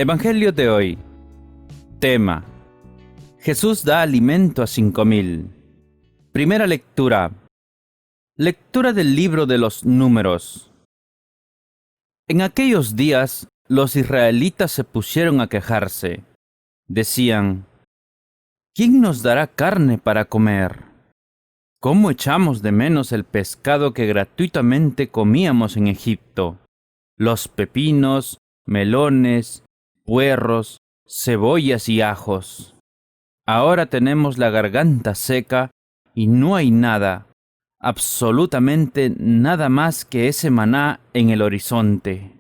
Evangelio de hoy. Tema: Jesús da alimento a 5,000. Primera lectura. Lectura del libro de los Números. En aquellos días, los israelitas se pusieron a quejarse. Decían: ¿quién nos dará carne para comer? ¿Cómo echamos de menos el pescado que gratuitamente comíamos en Egipto? Los pepinos, melones, puerros, cebollas y ajos. Ahora tenemos la garganta seca y no hay nada, absolutamente nada más que ese maná en el horizonte.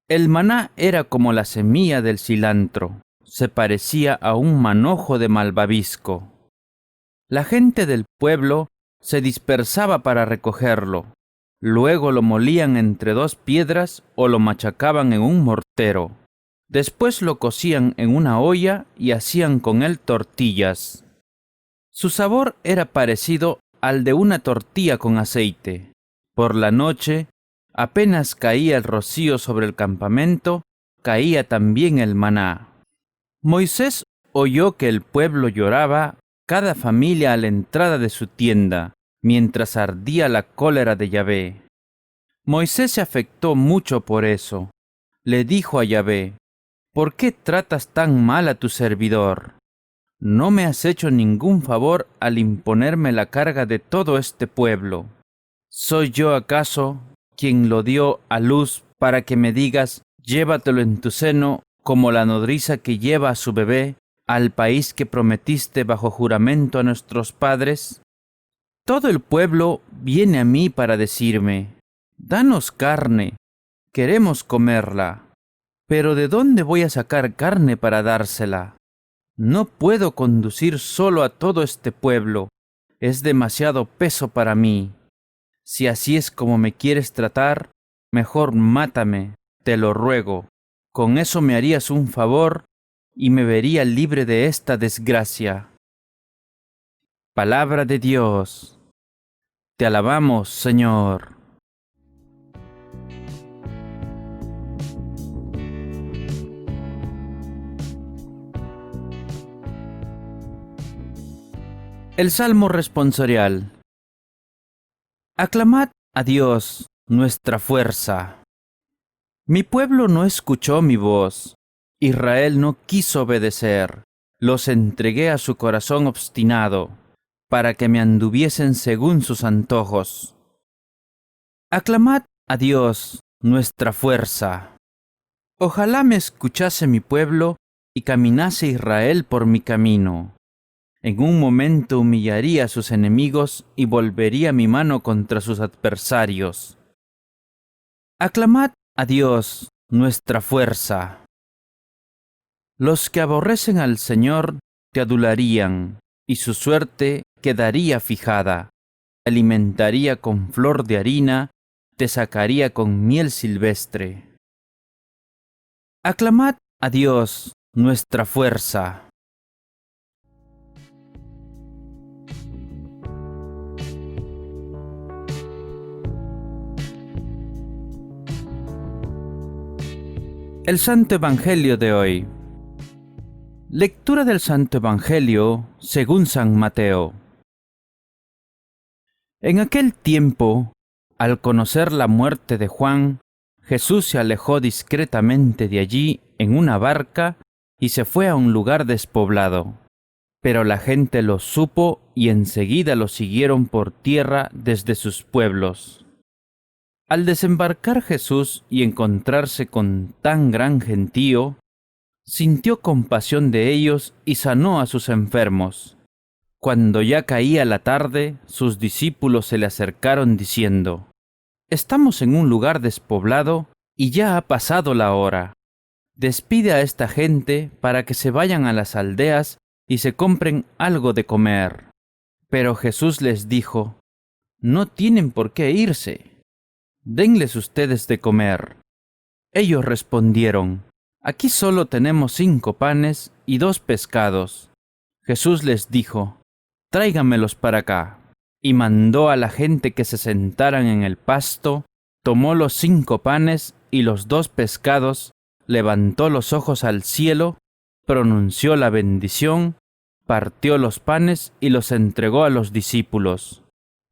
El maná era como la semilla del cilantro, se parecía a un manojo de malvavisco. La gente del pueblo se dispersaba para recogerlo, luego lo molían entre 2 piedras o lo machacaban en un mortero. Después lo cocían en una olla y hacían con él tortillas. Su sabor era parecido al de una tortilla con aceite. Por la noche, apenas caía el rocío sobre el campamento, caía también el maná. Moisés oyó que el pueblo lloraba, cada familia a la entrada de su tienda, mientras ardía la cólera de Yahvé. Moisés se afectó mucho por eso. Le dijo a Yahvé: ¿por qué tratas tan mal a tu servidor? No me has hecho ningún favor al imponerme la carga de todo este pueblo. ¿Soy yo acaso quien lo dio a luz para que me digas: llévatelo en tu seno como la nodriza que lleva a su bebé al país que prometiste bajo juramento a nuestros padres? Todo el pueblo viene a mí para decirme: danos carne, queremos comerla. Pero ¿de dónde voy a sacar carne para dársela? No puedo conducir solo a todo este pueblo. Es demasiado peso para mí. Si así es como me quieres tratar, mejor mátame, te lo ruego. Con eso me harías un favor y me vería libre de esta desgracia. Palabra de Dios. Te alabamos, Señor. El Salmo responsorial. Aclamad a Dios, nuestra fuerza. Mi pueblo no escuchó mi voz, Israel no quiso obedecer, los entregué a su corazón obstinado, para que me anduviesen según sus antojos. Aclamad a Dios, nuestra fuerza. Ojalá me escuchase mi pueblo y caminase Israel por mi camino. En un momento humillaría a sus enemigos y volvería mi mano contra sus adversarios. Aclamad a Dios, nuestra fuerza. Los que aborrecen al Señor te adularían, y su suerte quedaría fijada. Te alimentaría con flor de harina, te sacaría con miel silvestre. Aclamad a Dios, nuestra fuerza. El Santo Evangelio de hoy. Lectura del Santo Evangelio según San Mateo. En aquel tiempo, al conocer la muerte de Juan, Jesús se alejó discretamente de allí en una barca y se fue a un lugar despoblado. Pero la gente lo supo y enseguida lo siguieron por tierra desde sus pueblos. Al desembarcar Jesús y encontrarse con tan gran gentío, sintió compasión de ellos y sanó a sus enfermos. Cuando ya caía la tarde, sus discípulos se le acercaron diciendo: «Estamos en un lugar despoblado y ya ha pasado la hora. Despide a esta gente para que se vayan a las aldeas y se compren algo de comer». Pero Jesús les dijo: «No tienen por qué irse. Denles ustedes de comer». Ellos respondieron: «Aquí solo tenemos 5 panes y 2 pescados». Jesús les dijo: «Tráiganmelos para acá». Y mandó a la gente que se sentaran en el pasto, tomó los 5 panes y los 2 pescados, levantó los ojos al cielo, pronunció la bendición, partió los panes y los entregó a los discípulos.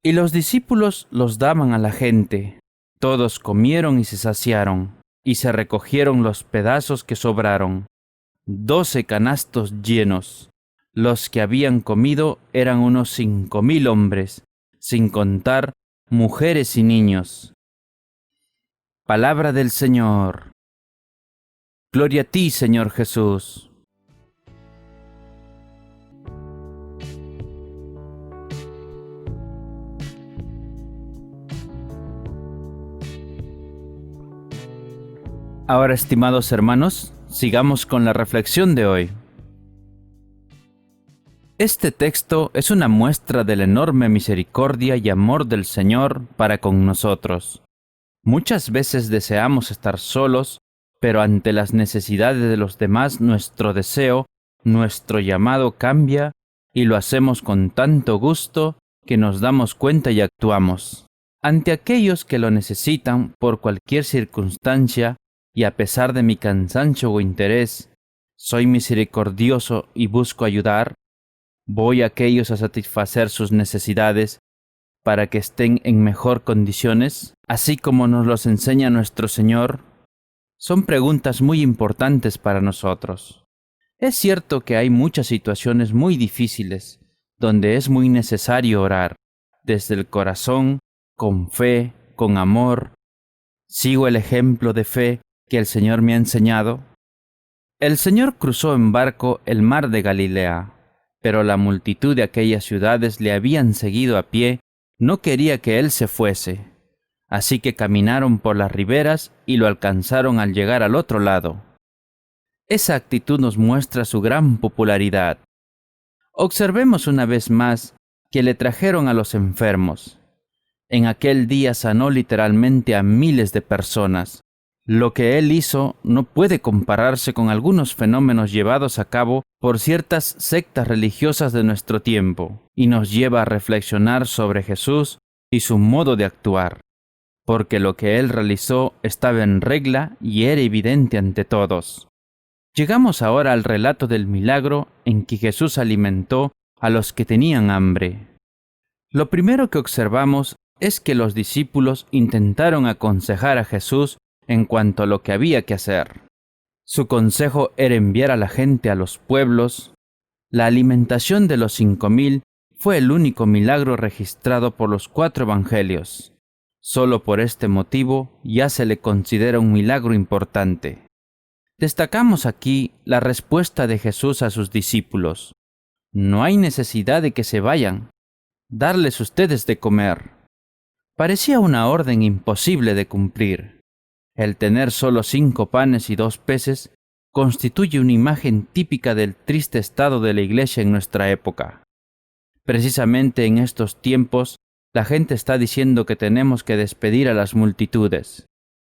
Y los discípulos los daban a la gente. Todos comieron y se saciaron, y se recogieron los pedazos que sobraron, 12 canastos llenos. Los que habían comido eran unos 5,000 hombres, sin contar mujeres y niños. Palabra del Señor. Gloria a ti, Señor Jesús. Ahora, estimados hermanos, sigamos con la reflexión de hoy. Este texto es una muestra de la enorme misericordia y amor del Señor para con nosotros. Muchas veces deseamos estar solos, pero ante las necesidades de los demás nuestro deseo, nuestro llamado cambia y lo hacemos con tanto gusto que nos damos cuenta y actuamos. Ante aquellos que lo necesitan por cualquier circunstancia, y a pesar de mi cansancio o interés, soy misericordioso y busco ayudar. Voy a aquellos a satisfacer sus necesidades para que estén en mejor condiciones, así como nos los enseña nuestro Señor. Son preguntas muy importantes para nosotros. Es cierto que hay muchas situaciones muy difíciles donde es muy necesario orar, desde el corazón, con fe, con amor. Sigo el ejemplo de fe que el Señor me ha enseñado. El Señor cruzó en barco el mar de Galilea, pero la multitud de aquellas ciudades le habían seguido a pie, no quería que Él se fuese, así que caminaron por las riberas y lo alcanzaron al llegar al otro lado. Esa actitud nos muestra su gran popularidad. Observemos una vez más que le trajeron a los enfermos. En aquel día sanó literalmente a miles de personas. Lo que Él hizo no puede compararse con algunos fenómenos llevados a cabo por ciertas sectas religiosas de nuestro tiempo, y nos lleva a reflexionar sobre Jesús y su modo de actuar, porque lo que Él realizó estaba en regla y era evidente ante todos. Llegamos ahora al relato del milagro en que Jesús alimentó a los que tenían hambre. Lo primero que observamos es que los discípulos intentaron aconsejar a Jesús en cuanto a lo que había que hacer. Su consejo era enviar a la gente a los pueblos. La alimentación de los 5,000 fue el único milagro registrado por los 4 evangelios. Solo por este motivo ya se le considera un milagro importante. Destacamos aquí la respuesta de Jesús a sus discípulos. No hay necesidad de que se vayan. Darles ustedes de comer. Parecía una orden imposible de cumplir. El tener solo 5 panes y 2 peces constituye una imagen típica del triste estado de la Iglesia en nuestra época. Precisamente en estos tiempos, la gente está diciendo que tenemos que despedir a las multitudes,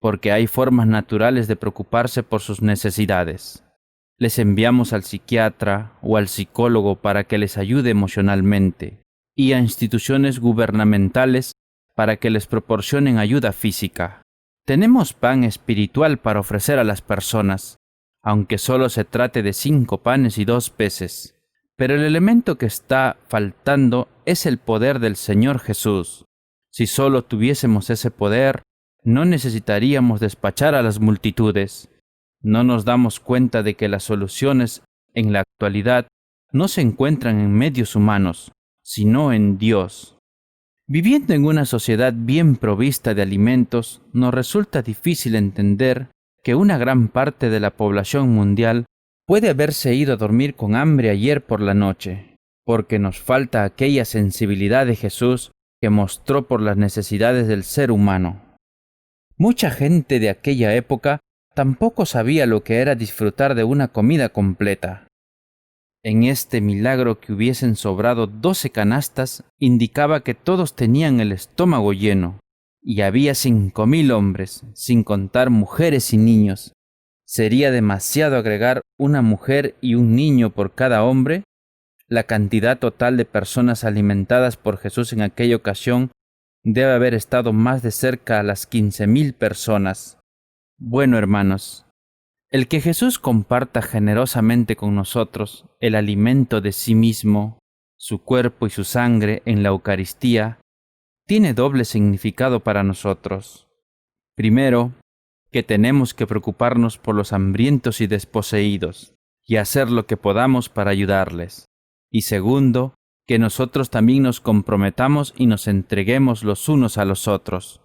porque hay formas naturales de preocuparse por sus necesidades. Les enviamos al psiquiatra o al psicólogo para que les ayude emocionalmente, y a instituciones gubernamentales para que les proporcionen ayuda física. Tenemos pan espiritual para ofrecer a las personas, aunque solo se trate de 5 panes y 2 peces. Pero el elemento que está faltando es el poder del Señor Jesús. Si solo tuviésemos ese poder, no necesitaríamos despachar a las multitudes. No nos damos cuenta de que las soluciones en la actualidad no se encuentran en medios humanos, sino en Dios. Viviendo en una sociedad bien provista de alimentos, nos resulta difícil entender que una gran parte de la población mundial puede haberse ido a dormir con hambre ayer por la noche, porque nos falta aquella sensibilidad de Jesús que mostró por las necesidades del ser humano. Mucha gente de aquella época tampoco sabía lo que era disfrutar de una comida completa. En este milagro que hubiesen sobrado 12 canastas, indicaba que todos tenían el estómago lleno, y había 5,000 hombres, sin contar mujeres y niños. ¿Sería demasiado agregar una mujer y un niño por cada hombre? La cantidad total de personas alimentadas por Jesús en aquella ocasión debe haber estado más de cerca a las 15,000 personas. Bueno, hermanos, El que Jesús comparta generosamente con nosotros el alimento de sí mismo, su cuerpo y su sangre en la Eucaristía, tiene doble significado para nosotros. Primero, que tenemos que preocuparnos por los hambrientos y desposeídos, y hacer lo que podamos para ayudarles. Y segundo, que nosotros también nos comprometamos y nos entreguemos los unos a los otros,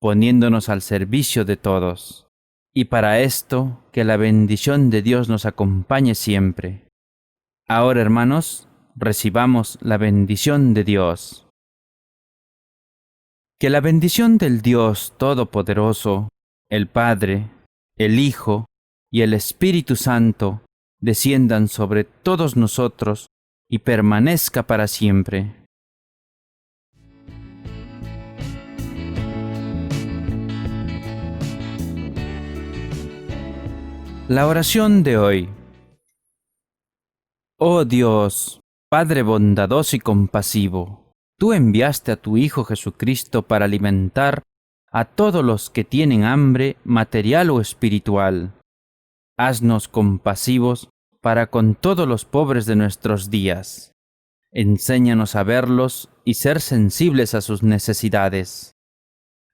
poniéndonos al servicio de todos. Y para esto, que la bendición de Dios nos acompañe siempre. Ahora, hermanos, recibamos la bendición de Dios. Que la bendición del Dios Todopoderoso, el Padre, el Hijo y el Espíritu Santo desciendan sobre todos nosotros y permanezca para siempre. La oración de hoy. Oh Dios, Padre bondadoso y compasivo, tú enviaste a tu Hijo Jesucristo para alimentar a todos los que tienen hambre material o espiritual. Haznos compasivos para con todos los pobres de nuestros días. Enséñanos a verlos y ser sensibles a sus necesidades,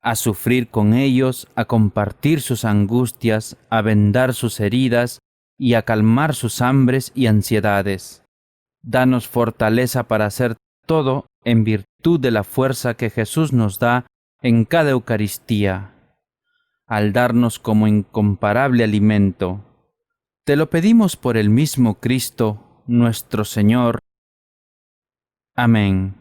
a sufrir con ellos, a compartir sus angustias, a vendar sus heridas y a calmar sus hambres y ansiedades. Danos fortaleza para hacer todo en virtud de la fuerza que Jesús nos da en cada Eucaristía, al darnos como incomparable alimento. Te lo pedimos por el mismo Cristo, nuestro Señor. Amén.